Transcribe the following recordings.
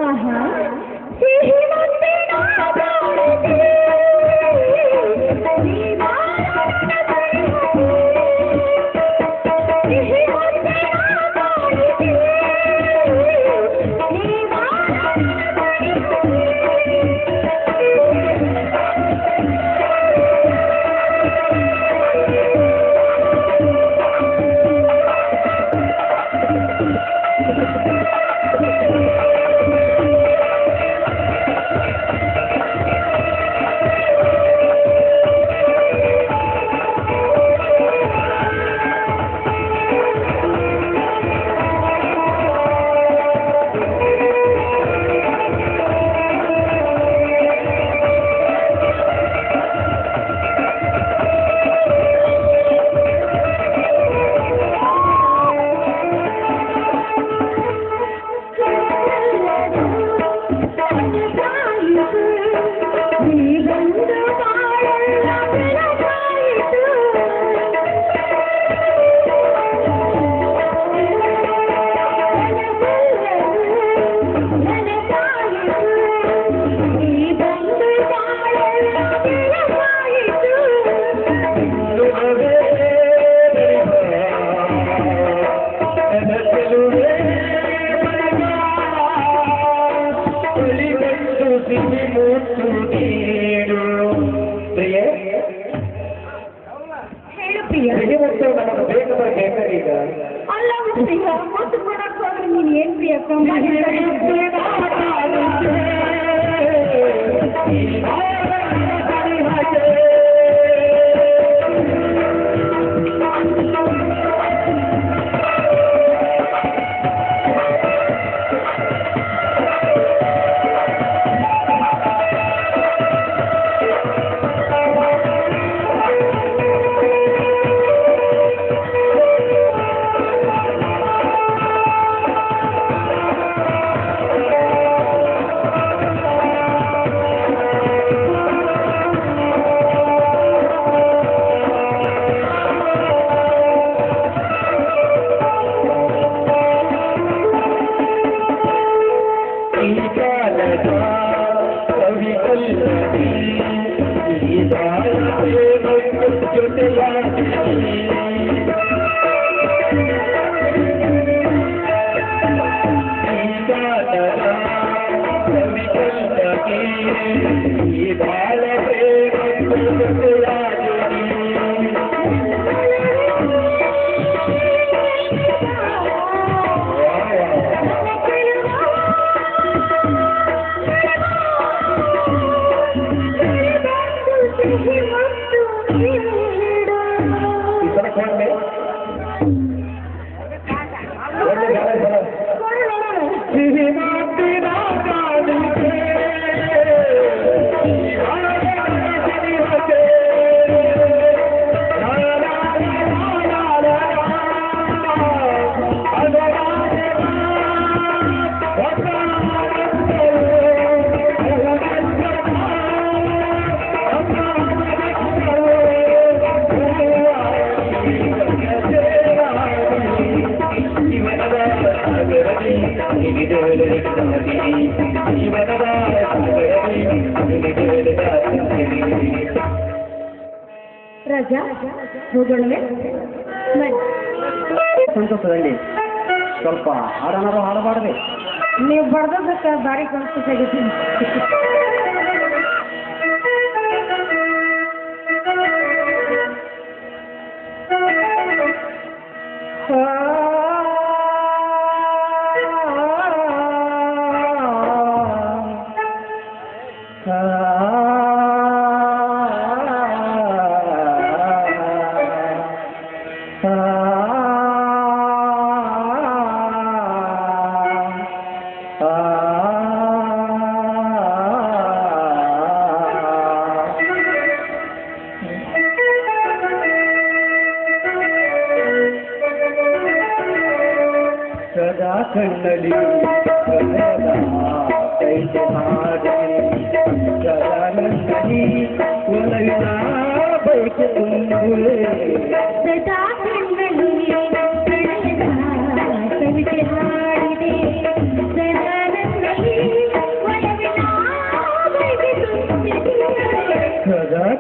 ಆಹಾ ಸಿಹಿ ಮುತ್ತಿನ ಬಾಳಿಗೆ ಸಂತೋಷದಲ್ಲಿ ಸ್ವಲ್ಪ ಹಾಡನಾರು ಹಾಡಬಾರದೆ. ನೀವು ಬಡ್ದಕ್ಕೆ ಬಾರಿ ಸಂತೋಷ ಆಗೈತಿ. ಕಣ್ಣಲ್ಲಿ ಕೈಗೆ ಹಾಗೆ ಜಲನಂದನಿ ಒಲವಿನ ಬೈಕೆ ತುಂಬುಲೆ ಸದಾ ಕಣ್ಣಲ್ಲಿ ಕೈಗೆ ಹಾಡಿದೆ ಜಲನಂದನಿ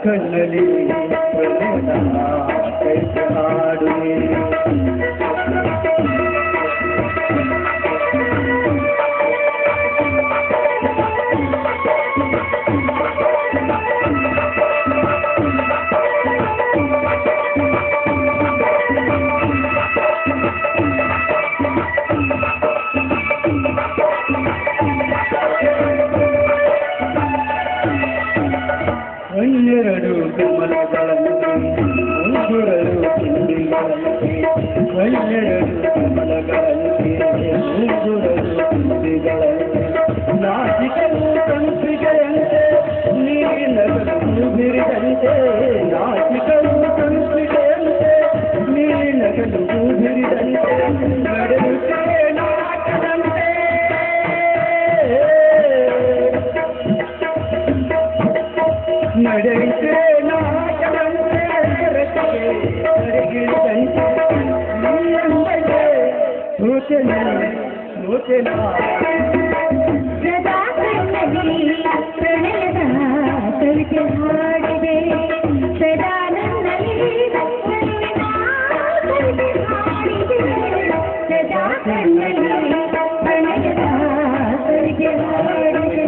ಕಣ್ಣಲ್ಲಿ ಪ್ರಣಯದ ಕೈಗೆ ಹಾಡುವೆ ಒಂದೆರಡು ಕಮಲಗಳಂತೆ ಮುಂಗುರಲು ತುಂಬಿಗಳಂತೆ ಒಂದೆರಡು ಕಮಲಗಳಂತೆ ಮುಂಗುರಲು ತುಂಬಿಗಳಂತೆ ನಾಚಿಕಲು ಕಂಪಿಗೆಯಂತೆ ನೀರಿನಗಲು ಬಿರಿದಂತೆ ನಾಚಿಕಲು ಕಂಪಿಗೆಯಂತೆ ನೀರಿನಗಲು ಬಿರಿದಂತೆ ನಡೆಯುತ್ತೇ ನಾಟದಂತೆ ನಡೆಯುತ್ತೆ ನಾಟದಂತೆ ರಚಿಗೆ ನಡೆಗಿಳಿದಂತೆ ನೀರಂಬಗೆ ಸೂಚನೆ ಸೂಚನಾ ಸದಾ ಕಣ್ಣಲ್ಲಿ ಪ್ರಣಯದ ಕವಿತೆ ಹಾಡಿದೆ ಸದಾ ನನ್ನಲ್ಲಿ ನಗುವಿನ ಕವಿತೆ ಹಾಡಿದೆ ಸದಾ ಕಣ್ಣಲ್ಲಿ ಪ್ರಣಯದ ಕವಿತೆ ಹಾಡಿದೆ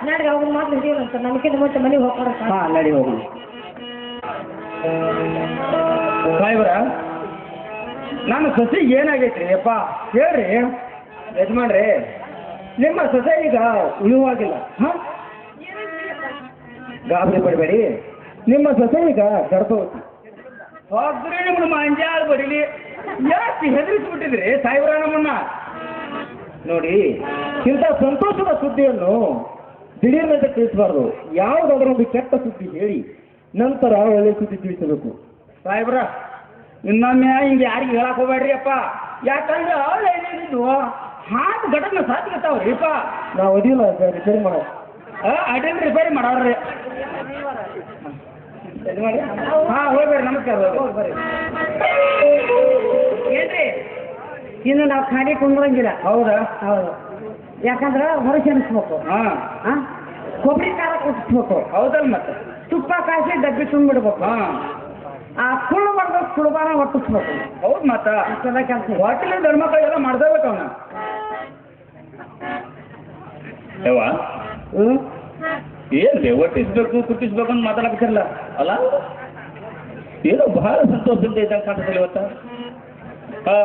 ನಾಡಿಗೆ ಅವ್ನ ಮಾತು ಹಿಡಿಯೋಣಂತ ನಮಗಿಂತ ಮುಂಚೆ ಮನೆಗೆ ಹೋಗ್ಕೊಡಕ್ಕ ಹಾಂ ನಡಿ ಹೋಗೋಣ ಸಾಯ್ಬರ ನನ್ನ ಸಸಿ ಏನಾಗೈತ್ರಿ ಅಪ್ಪ ಹೇಳ್ರಿ ಯಜಮಾನ್ರಿ ನಿಮ್ಮ ಸೊಸೆ ಈಗ ಉಳಿಯುವಾಗಿಲ್ಲ ಹಾಂ ಗಾಬರಿ ಪಡಬೇಡಿ ನಿಮ್ಮ ಸೊಸೆ ಈಗ ಗರ್ಭವತಿ ಹೋಗ್ರಿ ನಿಮ್ಮನ್ನ ಮಂಜಾಳ ಬರೀಲಿ ಯಾಕೆ ಹೆದರಿಸ್ಬಿಟ್ಟಿದ್ರಿ ಸಾಯ್ಬರ ನಮ್ಮನ್ನ ನೋಡಿ ಇಂಥ ಸಂತೋಷದ ಸುದ್ದಿಯನ್ನು ದಿಢೀರ್ನಂತೆ ತಿಳಿಸಬಾರ್ದು ಯಾವುದಾದ್ರೊಂದು ಕೆಟ್ಟ ಸುದ್ದಿ ಹೇಳಿ ನಂತರ ಒಳ್ಳೆ ಸುದ್ದಿ ತಿಳಿಸಬೇಕು ಸಾಹೇಬ್ರ ಇನ್ನೊಮ್ಮೆ ಹಿಂಗೆ ಯಾರಿಗೆ ಹೇಳಕ್ ಹೋಗ್ಬೇಡ್ರಿ ಅಪ್ಪ ಯಾಕಂದ್ರೆ ಅವ್ರು ಏನೇನಿದ್ವು ಹಾಗೆ ಘಟನೆ ಸಾಧ್ಯತಾವ್ರಿ ಅಪ್ಪ ನಾವು ಅದಿಲ್ಲ ರಿಪೇರಿ ಮಾಡೋ ಅದೇನು ರಿಪೇರಿ ಮಾಡೋರ್ರಿ ಹಾಂ ಹೋಗ್ಬೇಡ್ರಿ ನಮಸ್ಕಾರ ಬರ್ರಿ ಏನ್ರಿ ಇನ್ನು ನಾವು ಖಾಲಿ ಕುಂದ್ರಂಗಿಲ್ಲ ಹೌದಾ ಹೌದು ಯಾಕಂದ್ರೆ ಹೊರಗೆ ಅನಿಸ್ಬೇಕು ಹಾಂ ಕೊಬ್ಬರಿ ಖಾರ ಕುದಿಸ್ಬೇಕು ಹೌದಲ್ಲ ಮತ್ತೆ ತುಪ್ಪ ಕಾಯಿಸಿ ಡಬ್ಬಿ ತುಂಬಿಡ್ಬೇಕು ಹಾಂ ಆ ಕುಳ್ಳು ಮಾಡ್ಬೇಕು ಕುಳ್ಬಾರ ಒಟ್ಟಿಸ್ಬೇಕು ಹೌದು ಮತ್ತ ಅಷ್ಟೆಲ್ಲ ಕೆಲಸ ಹೋಟೆಲ್ ಧರ್ಮಗಳು ಎಲ್ಲ ಮಾಡ್ದೇಬೇಕು ಅವನ ಯವ್ವ ಏನ್ರಿ ಒಟ್ಟಿಸ್ಬೇಕು ಕುಟ್ಟಿಸ್ಬೇಕು ಅಂತ ಮಾತಾಡಕ್ತಿರಲ್ಲ ಅಲ್ಲ ಏನೋ ಬಹಳ ಸಂತೋಷದಿಂದ ಇದ್ದಂಗೆ ಕಾಣ್ತದೆ ಇವತ್ತ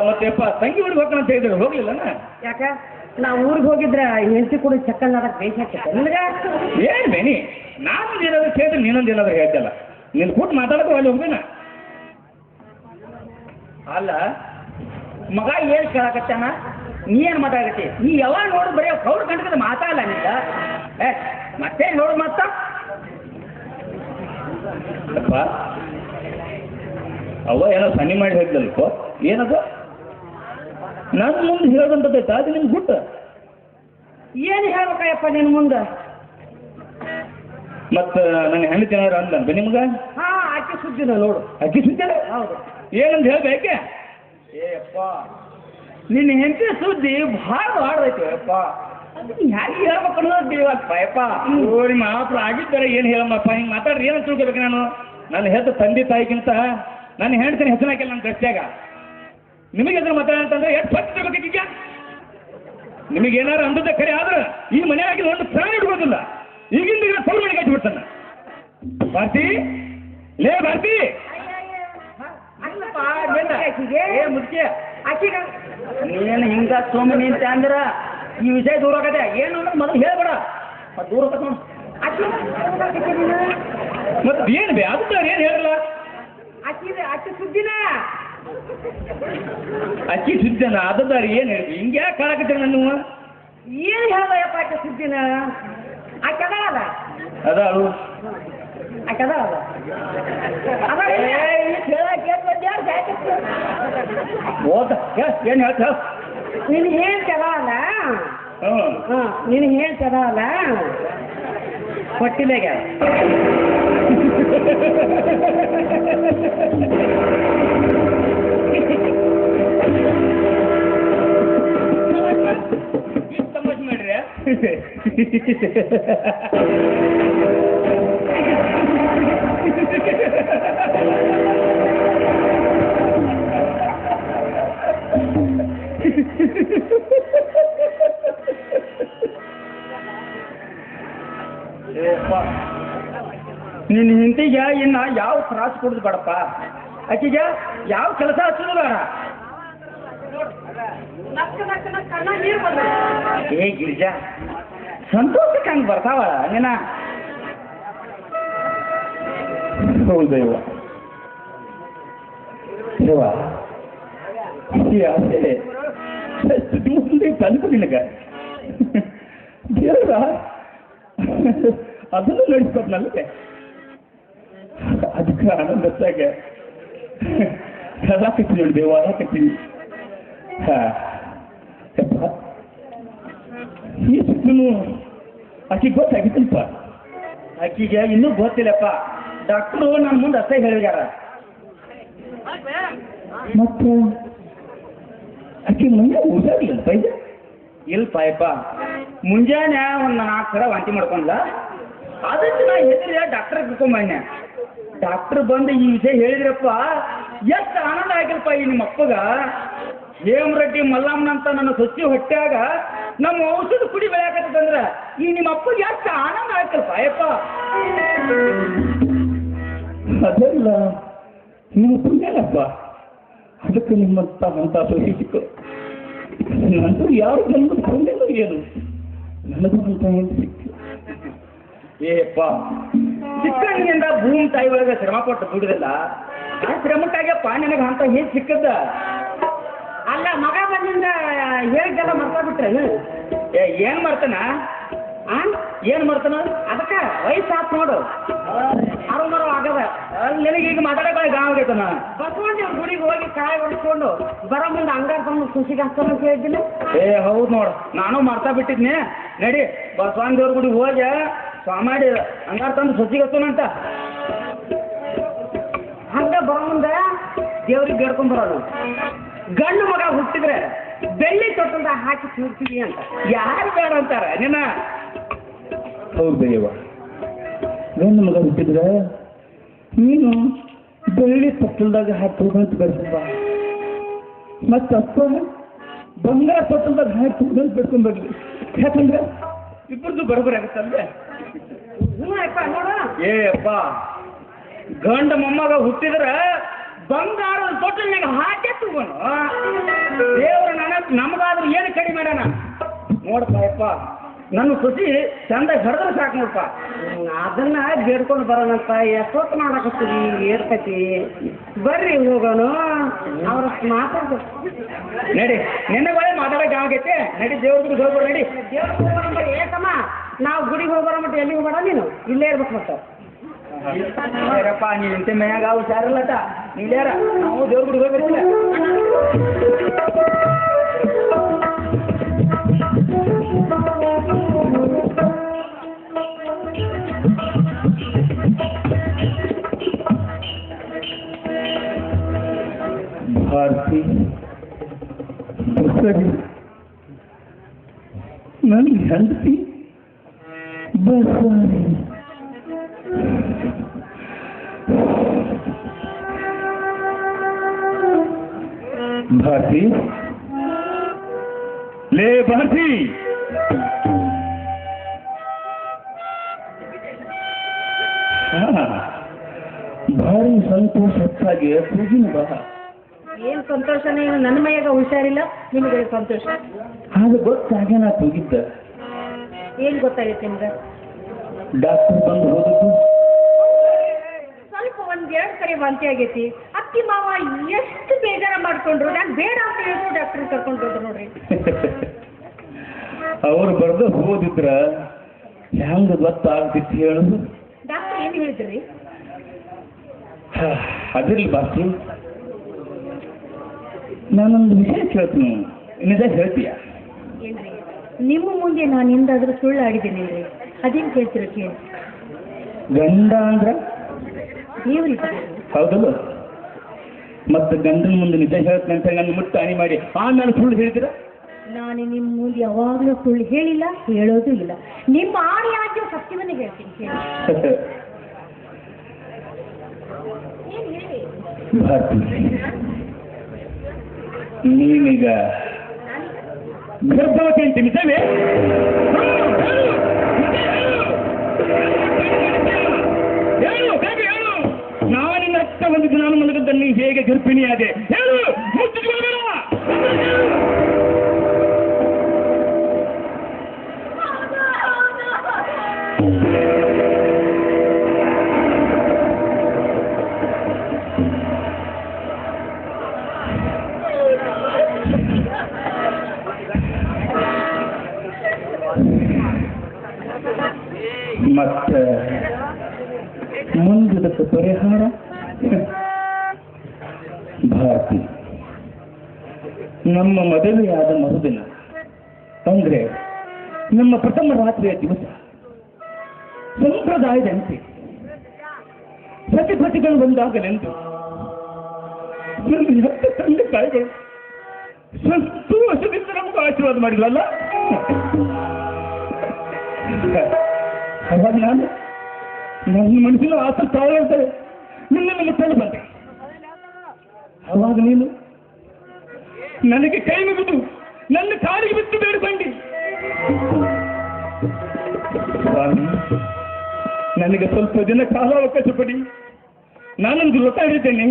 ಮತ್ತೆ ಅಪ್ಪ ತಂಗಿ ಊರಿಗೆ ಹೋಗ್ತಾನಂತ ಹೇಳಿದ್ರೆ ಹೋಗ್ಲಿಲ್ಲನ ಯಾಕ ನಾವು ಊರಿಗೆ ಹೋಗಿದ್ರೆ ಹೆಂಡತಿ ಕೂಡ ಚಕ್ಕಲ್ ನಾಡಕ್ ಬೇಸಾಗ್ತೈತೆ ನಿನಗೆ ಏನ್ ಬೇನಿ ನಾನೊಂದು ಏನಾದ್ರು ಕೇಳಿದ್ರೆ ನೀನೊಂದು ಏನಾದ್ರು ಹೇಳ್ತಲ್ಲ ನಿನ್ ಕೂಟ್ ಮಾತಾಡೋದು ಅಲ್ಲಿ ಹೋಗ್ಬೇನ ಅಲ್ಲ ಮಗ ಏನ್ ಕೇಳಕತ್ತಾನ ನೀ ಏನ್ ಮಾತಾಡಕತ್ತಿ ನೀ ಯಾವಾಗ ನೋಡು ಬರೀ ಕೌರ್ ಕಂಡ್ಕದ ಮಾತಾಡಲ್ಲ ನಿಂದ ಮತ್ತೆ ನೋಡು ಮತ್ತ ಅಪ್ಪ ಅವ್ವ ಏನೋ ಸನ್ನಿ ಮಾಡಿ ಹೇಳಿದಲ್ಪ ಏನದು ನನ್ನ ಮುಂದೆ ಹೇಳೋದಂತೈತೆ ಅದು ನಿಮ್ಗೆ ಗುಟ್ಟ ಏನು ಹೇಳ್ಬೇಕಯ್ಯಪ್ಪ ನಿನ್ ಮುಂದೆ ಮತ್ತು ನನ್ನ ಹೆಂಡತಿ ಏನಾದ್ರು ಅಂದ ನಿಮ್ಗೆ ಹಾ ಆಕೆ ಸುದ್ದಿನ ನೋಡು ಅಕ್ಕಿ ಸುದ್ದಿಲ್ಲ ಹೌದು ಏನಂತ ಹೇಳ್ಬೇಕೆ ಏಪ್ಪ ನಿನ್ನ ಹೆಂಡತಿ ಸುದ್ದಿ ಭಾಳ ಹಾಡೈತಿ ಅಪ್ಪ ಹ್ಯಾಗೆ ಹೇಳ್ಬೇಕು ಅನ್ನೋದು ದೇವಪ್ಪ ಯಪ್ಪ ನಿಮ್ಮ ಮಾತ್ರ ಆಗಿದ್ದಾರೆ ಏನು ಹೇಳಮ್ಮಪ್ಪ ಹಿಂಗೆ ಮಾತಾಡ್ರಿ ಏನು ತಿಳ್ಕೊಬೇಕು ನಾನು ನನ್ನ ಹೆದ್ದು ತಂದೆ ತಾಯಿಗಿಂತ ನನ್ನ ಹೆಂಡತಿನ ಹೆಸರು ಹಾಕಿಲ್ಲ ನನ್ನ ದೃಷ್ಟ್ಯಾಗ ನಿಮಗೆ ಎದುರು ಮಾತಾಡ ಅಂತಂದ್ರೆ ಎಷ್ಟು ಫಸ್ಟ್ ತಗೋತಿದ್ಯಾ ನಿಮಗೇನಾರು ಅಂದದ್ದ ಖರೆ ಆದ್ರೆ ಈ ಮನೆಯಾಗಿ ಒಂದು ಪ್ರಾಣ ಇಡ್ಬೋದಿಲ್ಲ ಈಗಿಂದ ಈಗ ಸ್ವಲ್ಪ ಮನೆಗೆ ಹಚ್ಚಿಬಿಡ್ತಾನೆ ಭಾರತಿ ಲೇ ಭಾರತಿ ಮುಖ್ಯ ನೀನು ಹಿಂಗ ಸೋಮ ನಿಂತ ಅಂದ್ರ ಈ ವಿಷಯ ದೂರ ಆಗದೆ ಏನು ಅಂದ್ರೆ ಮೊದಲು ಹೇಳ್ಬೇಡ ಮತ್ತೆ ದೂರ ಹೋಗತ್ ನೋಡು ಮತ್ತೆ ಏನು ಬೇ ಅದು ಏನು ಹೇಳಲ್ಲ ಅಕ್ಕಿ ಸುದ್ದಿನ ಅಕ್ಕಿ ಸುದ್ದಿನ ಅದದಾರಿ ಏನು ಹೇಳಿ ಹಿಂಗೆ ಯಾಕೆ ಕಾಳಕತ್ತೀರಿ ನಾನು ಏನು ಹೇಳಯ್ಯಪ್ಪ ಅಕ್ಕಿ ಸುದ್ದಿನ ಆಕೆ ಅದಾಳಲ್ಲ ಅದಾಳು ಆಕೆ ಅದಾಳಲ್ಲ ಓದ ಏನು ಹೇಳ್ತ ನೀನು ಹೇಳ್ತದಲ್ಲ ಹ್ಞೂ ನೀನು ಹೇಳ್ತದಲ್ಲ ಹೊಟ್ಟಿಲೆಗೆ ತಮಾಷೆ ಮಾಡ್ರಿ ನಿನ್ನ ಹಿಂತಿಗೆ ಇನ್ನ ಯಾವ ತ್ರಾಸ ಕೊಡುದು ಬೇಡಪ್ಪ ಆಕಿಗೆ ಯಾವ ಕೆಲಸ ಹಚ್ಚೋದು ಬೇಡ ಏ ಗಿರಿಜಾ ಸಂತೋಷಕ್ಕೆ ಹಂಗೆ ಬರ್ತಾವ ನೀನ ಹೌದಯ್ಯವ ದೇವ ಮುಂದೆ ಕಲಿತು ನಿನಗ ದೇವ್ರ ಅದನ್ನು ನಡೆಸ್ಬೇಕು ನನಗೆ ಅದಕ್ಕೆ ಆನಂದತ್ತಾಗ ಕಲಾಕತ್ತೀನಿ ನೋಡಿ ದೇವ ಕತ್ತೀನಿ ಈ ಸುತ್ತಲೂ ಆಕಿಗೆ ಗೊತ್ತಾಗಿತ್ತಲ್ಪ ಆಕಿಗೆ ಇನ್ನೂ ಗೊತ್ತಿಲ್ಲಪ್ಪ ಡಾಕ್ಟ್ರು ನನ್ನ ಮುಂದೆ ಅಷ್ಟೇ ಹೇಳಿದಾರ ಮತ್ತು ಆಕೆ ಮುಂದೆ ಊಟಾಗ್ಲಿಲ್ಲ ಪೈಜ ಇಲ್ಪ ಯಪ್ಪ ಮುಂಜಾನೆ ಒಂದು 4 ಸಲ ವಾಂತಿ ಮಾಡ್ಕೊಂಡ್ಲ ಅದಕ್ಕೆ ನಾ ಹೆದರಿ ಡಾಕ್ಟರ್ ಕರ್ಕೊಂಬಂದೆ ಡಾಕ್ಟರ್ ಬಂದು ಈ ವಿಷಯ ಹೇಳಿದ್ರಪ್ಪ ಎಷ್ಟು ಆನಂದ ಆಗಿಲ್ಪ ಈ ನಿಮ್ಮ ಅಪ್ಪಗ ಹೇಮರೆಡ್ಡಿ ಮಲ್ಲಮ್ಮನಂತ ನನ್ನ ಸೊಸಿ ಹೊಟ್ಟ್ಯಾಗ ನಮ್ಮ ಔಷಧ ಕುಡಿ ಬೆಳೆಯಾಕತ್ತಂದ್ರ ಈ ನಿಮ್ಮ ಅಪ್ಪಗೆ ಎಷ್ಟು ಆನಂದ ಆಯ್ತಲ್ಪ ಯಪ್ಪ ಅದಲ್ಲ ನಿಮ್ಮ ಪುಣ್ಯನಪ್ಪ ಅದಕ್ಕೆ ನಿಮ್ಮಂತ ಸೊಸಿ ಸಿಕ್ಕು ನಂತೂ ಯಾರು ನನ್ನ ಪುಣ್ಯನೂ ಏನು ನನಗೂ ಅಂತ ಏನು ಸಿಕ್ಕು ಏಪ್ಪ ಚಿಕ್ಕಣ್ಣಿನಿಂದ ಭೂಮಿ ತಾಯಿ ಒಳಗೆ ಶ್ರಮ ಪಟ್ಟು ದುಡಿದಿಲ್ಲ ಆ ಶ್ರಮಕ್ಕಾಗ್ಯಪ್ಪ ನನಗೆ ಅಂತ ಹೇಗೆ ಸಿಕ್ಕದ ಅಲ್ಲ ಮಗ ಬಂದಿಂದ ಹೇಳಿದ್ದೆಲ್ಲ ಮರ್ತಾ ಬಿಟ್ರೆ ಏನ್ ಮಾಡ್ತಾನ ಏನ್ ಮಾಡ್ತಾನ ಅದಕ್ಕೆ ವಯಸ್ಸಾತ್ ನೋಡು ಅರುಮರು ಆಗದ ನಿನಗೆ ಈಗ ಮಾತಾಡೋಕೆ ಗಾಂವ್ ಆಗೈತನ ಬಸವಣ್ಣ ಗುಡಿಗೆ ಹೋಗಿ ಕಾಯಿ ಹೊಡ್ಕೊಂಡು ಬರೋ ಮುಂದೆ ಅಂಗಾರ ತಂದು ಖುಷಿಗೆ ಹಸ್ತಾನ ಕೇಳಿದ್ದೀನಿ ಹೌದು ನೋಡು ನಾನು ಮರ್ತಾ ಬಿಟ್ಟಿದ್ನಿ ನಡಿ ಬಸವಣ್ಣ ದೇವ್ರ ಗುಡಿಗೆ ಹೋಗಿ ಸ್ವಾಮಾಡಿ ಅಂಗಾರ ತಂದು ಸೊಸಿಗೆ ಹಸ್ತಾನಂತ ಹಂಗ ಬರೋ ಮುಂದೆ ದೇವ್ರಿಗೆ ಬೇಡ್ಕೊಂಡ್ ಬರೋದು ಗಂಡು ಮಗ ಹುಟ್ಟಿದ್ರೆ ಬೆಳ್ಳಿ ತೊಟ್ಟಲ್ದ ಹಾಕಿ ಕೂರ್ತೀವಿ ಅಂತ ಯಾರು ಬೇಡ ಅಂತಾರ ನಿನ್ನ ಹೌದು ದಯ್ಯವ ಗಂಡು ಮಗ ಹುಟ್ಟಿದ್ರೆ ನೀನು ಬೆಳ್ಳಿ ತೊಟ್ಟಲ್ದಾಗ ಹಾಕಿ ಹೋಗಂತ ಬೆಳೆಸಪ್ಪ ಮತ್ತೆ ಅಪ್ಪ ಬಂಗಾರ ತೊಟ್ಟಲ್ದಾಗ ಹಾಕಿ ಹೋಗಂತ ಬೆಳ್ಕೊಂಡ್ಬರ್ಲಿ ಯಾಕಂದ್ರೆ ಇಬ್ಬರದು ಬರೋಬರಿ ಆಗುತ್ತಲ್ವೇ ಅಪ್ಪ ನೋಡು ಅಪ್ಪ ಗಂಡ ಮೊಮ್ಮಗ ಹುಟ್ಟಿದ್ರೆ ಬಂಗಾರದ ತೊಟ್ಟಲ್ನಾಗ ಹಾಕಿ ತಗೋನು ದೇವ್ರ ನಮಗಾದ್ರೂ ಏನು ಕಡಿಮೆ ಮಾಡೋಣ ನೋಡಪ್ಪ ಯಪ್ಪ ನನ್ನ ಖುಷಿ ಚಂದ ಹಿಡಿದ್ರೆ ಸಾಕು ನೋಡಪ್ಪ ಅದನ್ನ ಬೇಡ್ಕೊಂಡು ಬರೋಣಂತ ಎಷ್ಟೊತ್ತು ಮಾಡಕತ್ತೀವಿ ಏರ್ಕತಿ ಬರ್ರಿ ಹೋಗೋಣ ಅವ್ರ ಮಾತಾಡ್ಬೇಕು ನಡಿ ನಿನ್ನೆ ಒಳ್ಳೆ ಮಾತಾಡೋಕೆ ಆಗೈತೆ ನಡಿ ದೇವ್ರ ಗುಡಿಗೆ ಹೋಗ್ಬೇಡ ನಡಿ ದೇವ್ರ ಹೋಗೋಣ ಏಕಮ್ಮ ನಾವು ಗುಡಿಗೆ ಹೋಗೋಣ ಮಟ್ಟ ಎಲ್ಲಿ ಹೋಗೋಣ ನೀನು ಇಲ್ಲೇ ಇರ್ಬೇಕು ಮತ್ತೆ ಯಾರಪ್ಪ ನೀನು ಇಂಥ ಮನ್ಯಾಗ ಹುಷಾರಿಲ್ಲಟ ನೀವ್ಯಾರ ನಾವು ದೇವ್ರ ಗುಡಿಗೆ ಹೋಗ್ಬೇಕಿಲ್ಲ भारती ಸರಿ, ನನ್ನ ಹೆಂಡತಿ ಬಸಾರಿ. ಭಾರತಿ, ಲೇ ಭಾರತಿ, ಭಾರಿ ಸಂತೋಷ ಹೆಚ್ಚಾಗಿ ಪೂಜಿನ ಬಾ. ಏನ್ ಸಂತೋಷನೇ, ನನ್ನ ಮೈಯಾಗ ಹುಷಾರಿಲ್ಲ, ನಿಮಗೆ ಸಂತೋಷ. ಅದು ಗೊತ್ತಾಗ ನಾ ಹೋಗಿದ್ದ. ಏನ್ ಗೊತ್ತಾಗೈತೆ ನಿಮ್ಗೆ? ಡಾಕ್ಟರ್ ಬಂದು ಹೋದದ್ದು ಸ್ವಲ್ಪ ಒಂದೆರಡು ಕಡೆ ವಾಂತಿ ಆಗೈತಿ. ಅತ್ತಿ ಮಾವ ಎಷ್ಟು ಬೇಜಾರ ಮಾಡ್ಕೊಂಡ್ರು. ನಾನು ಬೇಡ ಅಂತ ಹೇಳಿದ್ರು ಡಾಕ್ಟರ್ ಕರ್ಕೊಂಡು ಹೋದ್ರು ನೋಡ್ರಿ. ಅವ್ರು ಬರ್ದು ಹೋದಿದ್ರ ಹೆಂಗ ಗೊತ್ತಾಗ್ತಿತ್ತು ಹೇಳುದು? ಡಾಕ್ಟರ್ ಏನ್ ಹೇಳಿದ್ರಿ? ಅದಿರ್ಲಿ ಬಾಕಿ, ನಾನೊಂದು ವಿಷಯ ಕೇಳ್ತೀನಿ, ನಿಜ ಹೇಳ್ತೀಯ? ಏನ್ರಿ, ನಿಮ್ಮ ಮುಂದೆ ನಾನು ಎಂದಾದ್ರೂ ಸುಳ್ಳು ಆಡಿದ್ದೀನಿ ರೀ? ಅದೇನು ಕೇಳ್ತಿರೋ ಕೇಳಿ. ಗಂಡ ಅಂದ್ರ ದೇವ್ರಿಗೆ ಹೌದಲ್ಲ? ಮತ್ತೆ ಗಂಡನ ಮುಂದೆ ನಿಜ ಹೇಳ್ತೀನಿ ಅಂತ ನನ್ನ ಮುಟ್ಟ ಹಾನಿ ಮಾಡಿ ಆಮೇಲೆ ಸುಳ್ಳು ಹೇಳ್ತೀರ? ನಾನು ನಿಮ್ಮ ಮುಂದೆ ಯಾವಾಗಲೂ ಸುಳ್ಳು ಹೇಳಿಲ್ಲ, ಹೇಳೋದು ಇಲ್ಲ. ನಿಮ್ಮ ಆಣಿ ಆಗಿ ಸತ್ಯವನ್ನೇ ಹೇಳ್ತೀನಿ ಕೇಳಿ. ಏನ್ ಹೇಳಿ? ಭಾರತಿ, ನೀನೀಗ ಗರ್ಭವತಿ ಅಂತ ನಿಜವೇ? ನಾನಿನ್ನ ಅತ್ತ ಬಂದಿದ್ದು ನಾನು ಮಲಗದ್ದನ್ನು ಹೇಗೆ ಗರ್ಭಿಣಿಯಾದೆ ಹೇಳು, ಮುಚ್ಚಿಕೊಳ್ಳಬೇಡ. ಮತ್ತೆ ಮುಂದಿದಕ್ಕೆ ಪರಿಹಾರ? ಭಾರತಿ, ನಮ್ಮ ಮದುವೆಯಾದ ಮರುದಿನ ಅಂದ್ರೆ ನಮ್ಮ ಪ್ರಥಮ ರಾತ್ರಿಯ ದಿವಸ ಸಂಪ್ರದಾಯದಂತೆ ಪ್ರತಿಭಟನೆಗಳು ಬಂದಾಗಲೆಂದು ನನ್ನ ಹತ್ತು ತಂದೆ ತಾಯಿಗಳು ಸಂತೋಷದಿಂದ ನಮಗೂ ಆಶೀರ್ವಾದ ಮಾಡಿದ್ರಲ್ಲ. ಅವಾಗ ನಾನು ನನ್ನ ಮನಸ್ಸಿನ ಆಸೆ ತಾಳ್ತಾರೆ ನಿನ್ನನ್ನು ಮುಟ್ಟಲು ಬಂದೆ. ಅವಾಗ ನೀನು ನನಗೆ ಕೈ ಮುಗಿದು ನನ್ನ ಕಾಲಿಗೆ ಬಿಟ್ಟು ಬೇಡಿಕೊಂಡಿ. ನನಗೆ ಸ್ವಲ್ಪ ದಿನ ಕಾಲಾವಕಾಶ ಪಡಿ, ನಾನೊಂದು ವ್ರತ ಹಿಡಿತೇನೆ.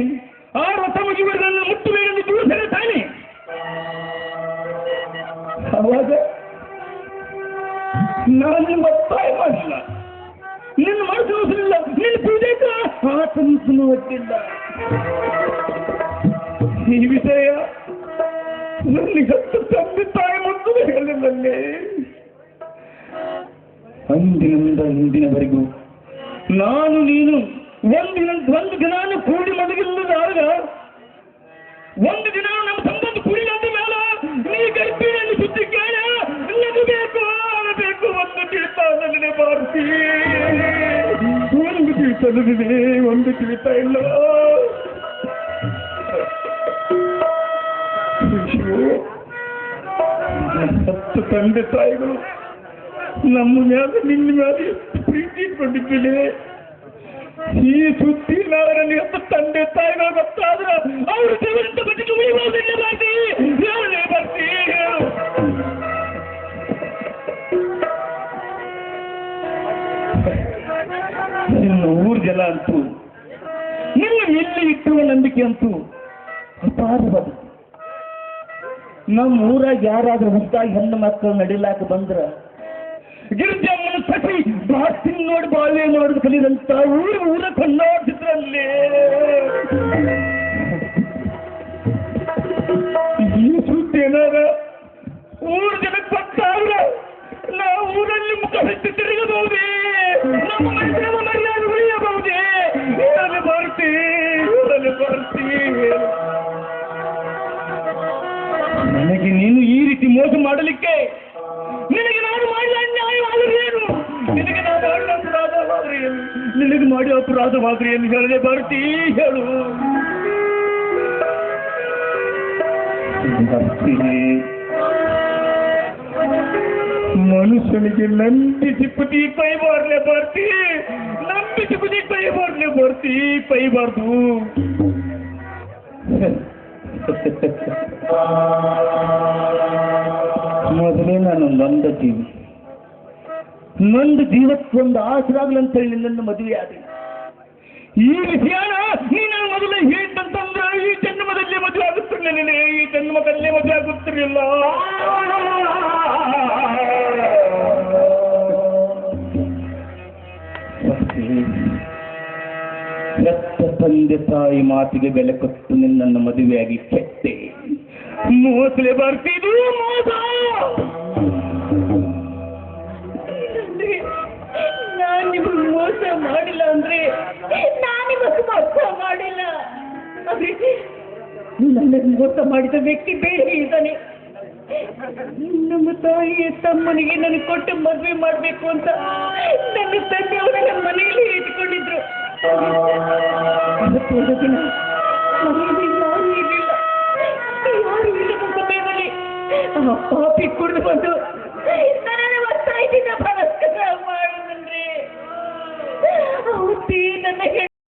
ಆ ವ್ರತ ಮುಗಿಯುವ ನನ್ನ ಮುಟ್ಟು ಬೇಡಲು ದೂರ ತಾನೆ. ಅವಾಗ ನಾನು ನಿಮ್ಮ ಒತ್ತಾಯ ಮಾಡಿಲ್ಲ, ನಿನ್ನ ಮಾಡಿಸಲಿಲ್ಲ, ನಿನ್ನ ಪೂಜೆಗ ಆತನಿಸಲು ಹೊಟ್ಟಿಲ್ಲ. ಈ ವಿಷಯ ನನಗೆ ಹತ್ತು ತಂದೆ ತಾಯಿ ಮತ್ತು ಹೇಳಿಲ್ಲೇ. ಅಂದಿನಿಂದ ಇಂದಿನವರೆಗೂ ನಾನು ನೀನು ಒಂದು ದಿನಾನು ಕೂಡಿ ಮಲಗಿಲ್ಲದಾಗ, ಒಂದು ದಿನ ನಮ್ಮ ಸಂಬಂಧ ಕೂಡಿದಂತ ಮೇಲೆ ನೀ ಗರ್ಭಿಣಿಯನ್ನು ಸುದ್ದಿ ಕೇಳ ನಗಬೇಕು ಅನ್ನಬೇಕು. ಒಂದು ತಿಳಿತಾನೆ ಭಾರತಿ, ಒಂದು ತಿಳಿಸಲಿದೆ, ಒಂದು ತಿಳಿತಾ ಇಲ್ಲ. ಹತ್ತು ತಂದೆ ತಾಯಿಗಳು ನಮ್ಮ ಮೇಲೆ ನಿನ್ನ ಮೇಲೆ ಎಷ್ಟು ಪ್ರೀತಿ ಇಟ್ಕೊಂಡಿದ್ದೇನೆ. ಈ ಸುದ್ದಿ ನನಗೆ ಹತ್ತು ತಂದೆ ತಾಯಿಗಳು ಗೊತ್ತಾದ್ರೆ ಅವರು ಜೀವನದ ಬದುಕು ಉಳಿಯುವುದಿಲ್ಲ. ಬರ್ತಿ ಹೇಳಲೇ ಬರ್ತಿ ಹೇಳು. ನಿನ್ನ ಊರ್ ಜನ ಅಂತೂ ನಿನ್ನ ಎಲ್ಲಿ ಇಟ್ಟುವ ನಂಬಿಕೆ ಅಂತೂ ಅಪಾರವಾದ. ನಮ್ಮ ಊರಾಗ ಯಾರಾದ್ರೂ ಹೊಸದಾಗಿ ಹೆಣ್ಣು ಮಕ್ಕಳು ನಡಿಲಾಕ ಬಂದ್ರ ಗಿರಿಜಮ್ಮನ ಸಸಿ ಬಾಸ್ತಿನ ನೋಡಿ ಬಾಳ್ವೆ ಮಾಡೋದು ಕಲಿದಂತ ಊರ ಕಣ್ಣಾಡ್ತಿದ್ರಲ್ಲಿ. ಈ ಸುದ್ದಿ ಏನಾರ ಊರ್ ಜನಕ್ಕೆ ಗೊತ್ತಾದ್ರ ನಾವು ಊರಲ್ಲಿ ಮುಖ ಬಿಟ್ಟು ತಿರುಗಬಹುದೇ, ನಮ್ಮ ಮರ್ಯಾದೆ ಉಳಿಯಬಹುದೇ? ಹೇಳಲು ಬರ್ತಿ, ಹೇಳಲು ಬರ್ತಿ. ನನಗೆ ನೀನು ಈ ರೀತಿ ಮೋಸ ಮಾಡಲಿಕ್ಕೆ ನಿನಗೆ ನಾನು ಮಾಡಿದ ಅನ್ಯಾಯವಾದರೂ ಏನು, ನಿನಗೆ ನಾನು ಮಾಡಿದ ಅಪರಾಧವಾದ್ರೆ ಏನು, ನಿನಗೆ ಮಾಡಿ ಅಪರಾಧವಾದ್ರೆ ಏನು ಹೇಳಲೇ ಬರ್ತಿ ಹೇಳು. ಬರ್ತೀನಿ ಮನುಷ್ಯನಿಗೆ ನಂಬಿಸಿ ಪತಿ ಪೈಬಾರ್ಲೆ ಬರ್ತಿ, ನಂಬಿಸಿ ಪತಿ ಪೈಬಾರ್ಲೆ ಬರ್ತಿ, ಪೈಬಾರ್ದು. ಮೊದಲೇ ನಾನು ನೊಂದ ಜೀವಿ, ನೊಂದು ಜೀವಕ್ಕೊಂದು ಆಸರಾಗ್ಲಂತೇಳಿ ನಿನ್ನನ್ನು ಮದುವೆ ಆದೆ. ಈ ವಿಷಯನ ನೀನು ಮೊದಲೇ ಹೇಳಿದಂತಂದ್ರೆ ಈ ಜನ್ಮದಲ್ಲಿ ಮದುವೆ ಆಗುತ್ತಿರಲಿಲ್ಲ, ಈ ಜನ್ಮದಲ್ಲೇ ಮದುವೆ ಆಗುತ್ತಿರಲಿಲ್ಲ. ಹೆತ್ತ ತಂದೆ ತಾಯಿ ಮಾತಿಗೆ ಬೆಲೆ ಕೊಟ್ಟು ನಿನ್ನನ್ನು ಮದುವೆಯಾಗಿ ಕೆಟ್ಟೆ. ಮೋಸಲೆ ಬರ್ತಿದ್ರು ಮೋಸ. ನಾನು ನಿಮಗೆ ಮೋಸ ಮಾಡಿಲ್ಲ ಅಂದ್ರೆ ನಾನು ನಿಮಗೆ ಮೋಸ ಮಾಡಿಲ್ಲ. ನನ್ನ ಮೋಸ ಮಾಡಿದ ವ್ಯಕ್ತಿ ಬೇರೆ ಇದ್ದಾನೆ. ನಮ್ಮ ತಾಯಿಯ ತಮ್ಮನಿಗೆ ನನಗೆ ಕೊಟ್ಟು ಮದುವೆ ಮಾಡಬೇಕು ಅಂತ ನನ್ನ ತಂದೆಯವರು ನಮ್ಮ ಮನೆಯಲ್ಲಿ ಇಟ್ಕೊಂಡಿದ್ರು. ಇವತ್ತು ದಿನ ಮನೆಯಲ್ಲಿ ಯಾರು ಇರಲಿಲ್ಲ, ಯಾರು ಇಲ್ಲದ ಸಮಯದಲ್ಲಿ ಆ ಪಾಪಿ ಕುಡಿದು ಬಂದು ನನ್ನ ಒತ್ತಾಯದಿಂದ ಬಲತ್ಕಾರ ಮಾಡಿದ್ರೆ